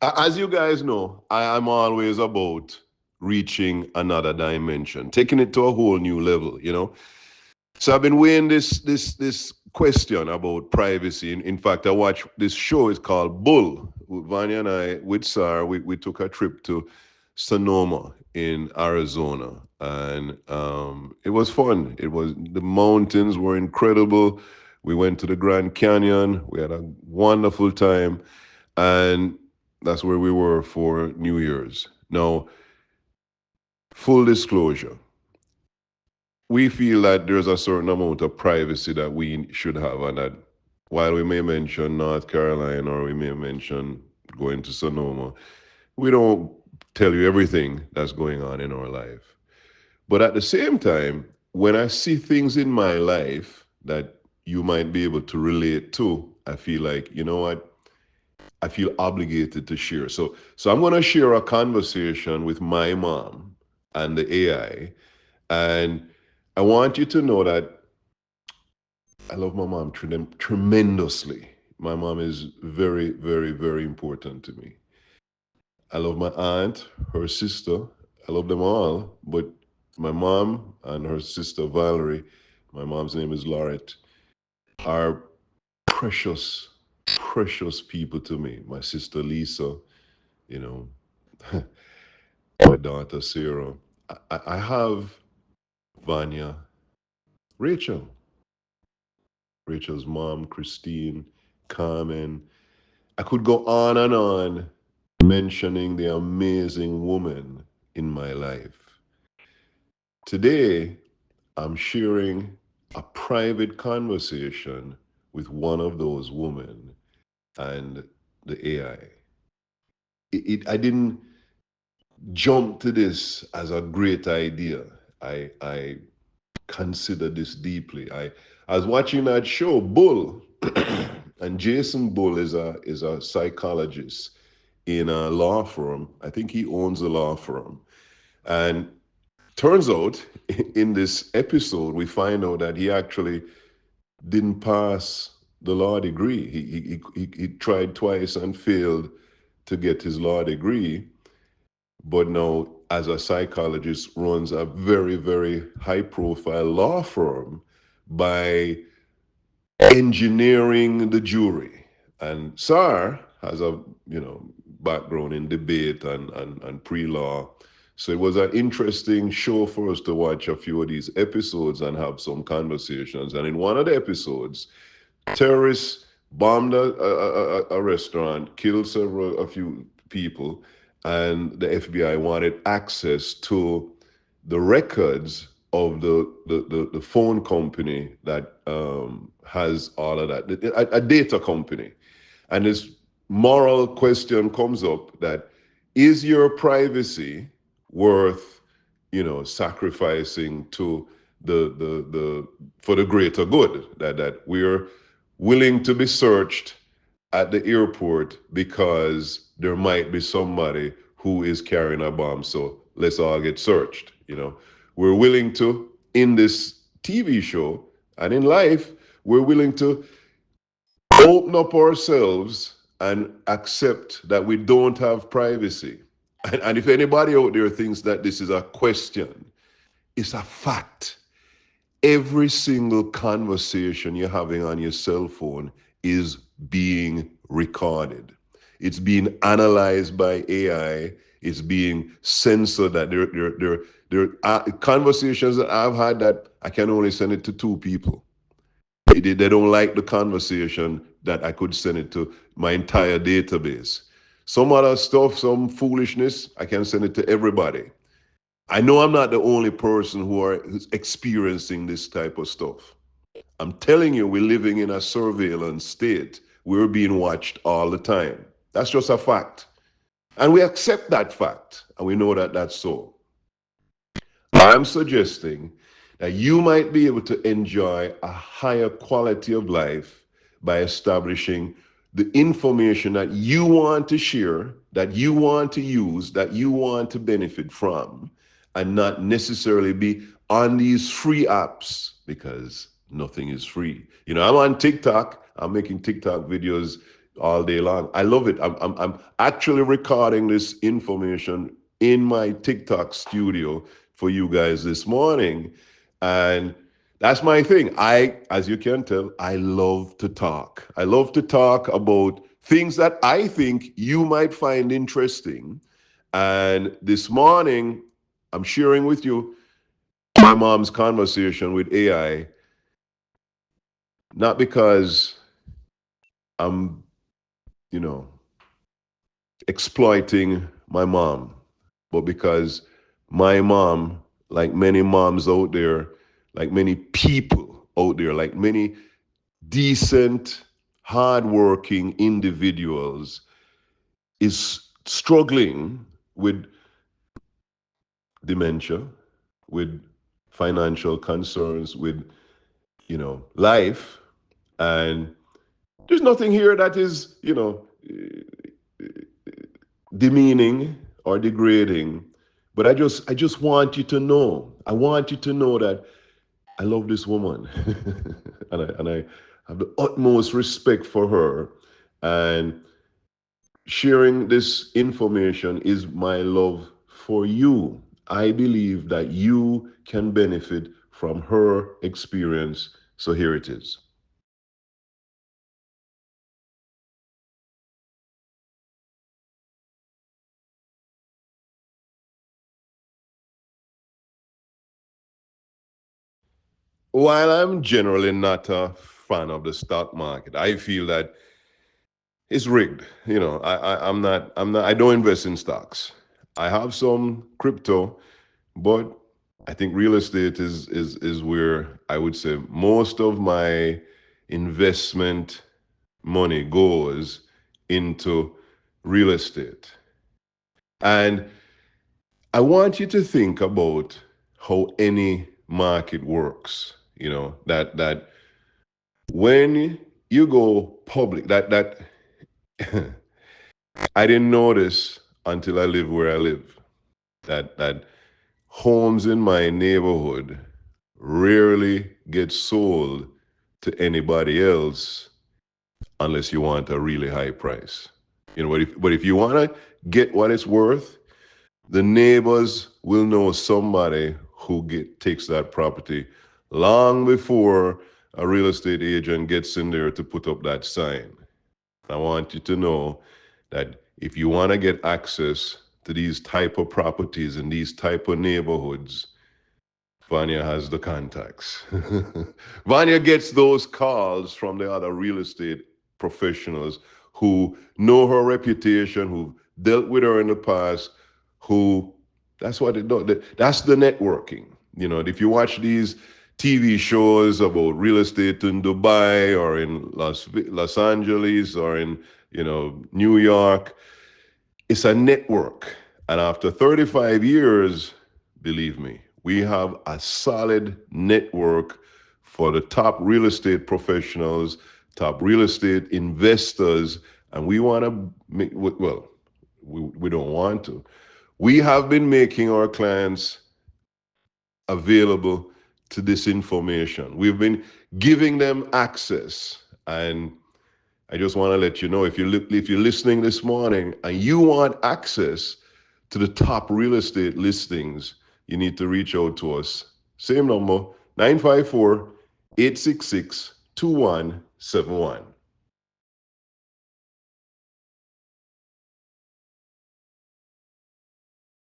As you guys know, I'm always about reaching another dimension, taking it to a whole new level. So I've been weighing this question about privacy. In fact, I watched this show. It's called Bull. Vanya and I, with Sar, we took a trip to Sonoma in Arizona, and it was fun. The mountains were incredible. We went to the Grand Canyon. We had a wonderful time, and that's where we were for New Year's. Now, full disclosure, we feel that there's a certain amount of privacy that we should have, and that while we may mention North Carolina or we may mention going to Sonoma, we don't tell you everything that's going on in our life. But at the same time, when I see things in my life that you might be able to relate to, I feel like, you know what? I feel obligated to share. So I'm going to share a conversation with my mom and the AI, and I want you to know that I love my mom tremendously. My mom is very, very, very important to me. I love my aunt, her sister. I love them all, but my mom and her sister Valerie, my mom's name is Laurette, are precious, precious people to me. My sister Lisa, you know, my daughter Sarah. I have Vanya, Rachel, Rachel's mom, Christine, Carmen. I could go on and on mentioning the amazing woman in my life. Today, I'm sharing a private conversation with one of those women and the AI. I didn't jump to this as a great idea. I consider this deeply. I was watching that show, Bull, and Jason Bull is a psychologist in a law firm. I think he owns a law firm. And turns out in this episode, we find out that he actually didn't pass the law degree. He tried twice and failed to get his law degree, but now, as a psychologist, runs a very, very high profile law firm by engineering the jury. And SAR has a background in debate and pre-law. So it was an interesting show for us to watch a few of these episodes and have some conversations. And in one of the episodes, terrorists bombed a restaurant, killed a few people, and the FBI wanted access to the records of the phone company that has all of that, a data company. And this moral question comes up that is your privacy worth, sacrificing to the for the greater good, that we're willing to be searched at the airport because there might be somebody who is carrying a bomb. So let's all get searched. We're willing to, in this TV show and in life, we're willing to open up ourselves and accept that we don't have privacy. And if anybody out there thinks that this is a question, it's a fact. Every single conversation you're having on your cell phone is being recorded. It's being analyzed by AI. It's being censored. That there are conversations that I've had that I can only send it to two people. They don't like the conversation that I could send it to my entire database. Some other stuff, some foolishness, I can send it to everybody. I know I'm not the only person who's experiencing this type of stuff. I'm telling you, we're living in a surveillance state. We're being watched all the time. That's just a fact. And we accept that fact, and we know that that's so. I'm suggesting that you might be able to enjoy a higher quality of life by establishing the information that you want to share, that you want to use, that you want to benefit from, and not necessarily be on these free apps because nothing is free. I'm on TikTok. I'm making TikTok videos, all day long. I love it. I'm actually recording this information in my TikTok studio for you guys this morning. And that's my thing. As you can tell, I love to talk. I love to talk about things that I think you might find interesting. And this morning, I'm sharing with you my mom's conversation with AI, not because I'm, you know, exploiting my mom, but because my mom, like many moms out there, like many people out there, like many decent, hardworking individuals, is struggling with dementia, with financial concerns, with life, and there's nothing here that is demeaning or degrading, but I just want you to know. I want you to know that I love this woman, and I have the utmost respect for her, and sharing this information is my love for you. I believe that you can benefit from her experience, so here it is. While I'm generally not a fan of the stock market, I feel that it's rigged. I'm not. I don't invest in stocks. I have some crypto, but I think real estate is where I would say most of my investment money goes into real estate. And I want you to think about how any market works. That when you go public, that I didn't notice until I live where I live. That homes in my neighborhood rarely get sold to anybody else unless you want a really high price. But if you want to get what it's worth, the neighbors will know somebody who takes that property long before a real estate agent gets in there to put up that sign. I want you to know that if you want to get access to these type of properties in these type of neighborhoods, Vanya has the contacts. Vanya gets those calls from the other real estate professionals who know her reputation, who dealt with her in the past, who that's what it does. That's the networking. If you watch these TV shows about real estate in Dubai or in Los Angeles or in New York, it's a network. And after 35 years, believe me, we have a solid network for the top real estate professionals, top real estate investors, and we want to make, well, we don't want to. We have been making our clients available to this information. We've been giving them access. And I just want to let you know, if you're listening this morning and you want access to the top real estate listings, you need to reach out to us. Same number, 954-866-2171.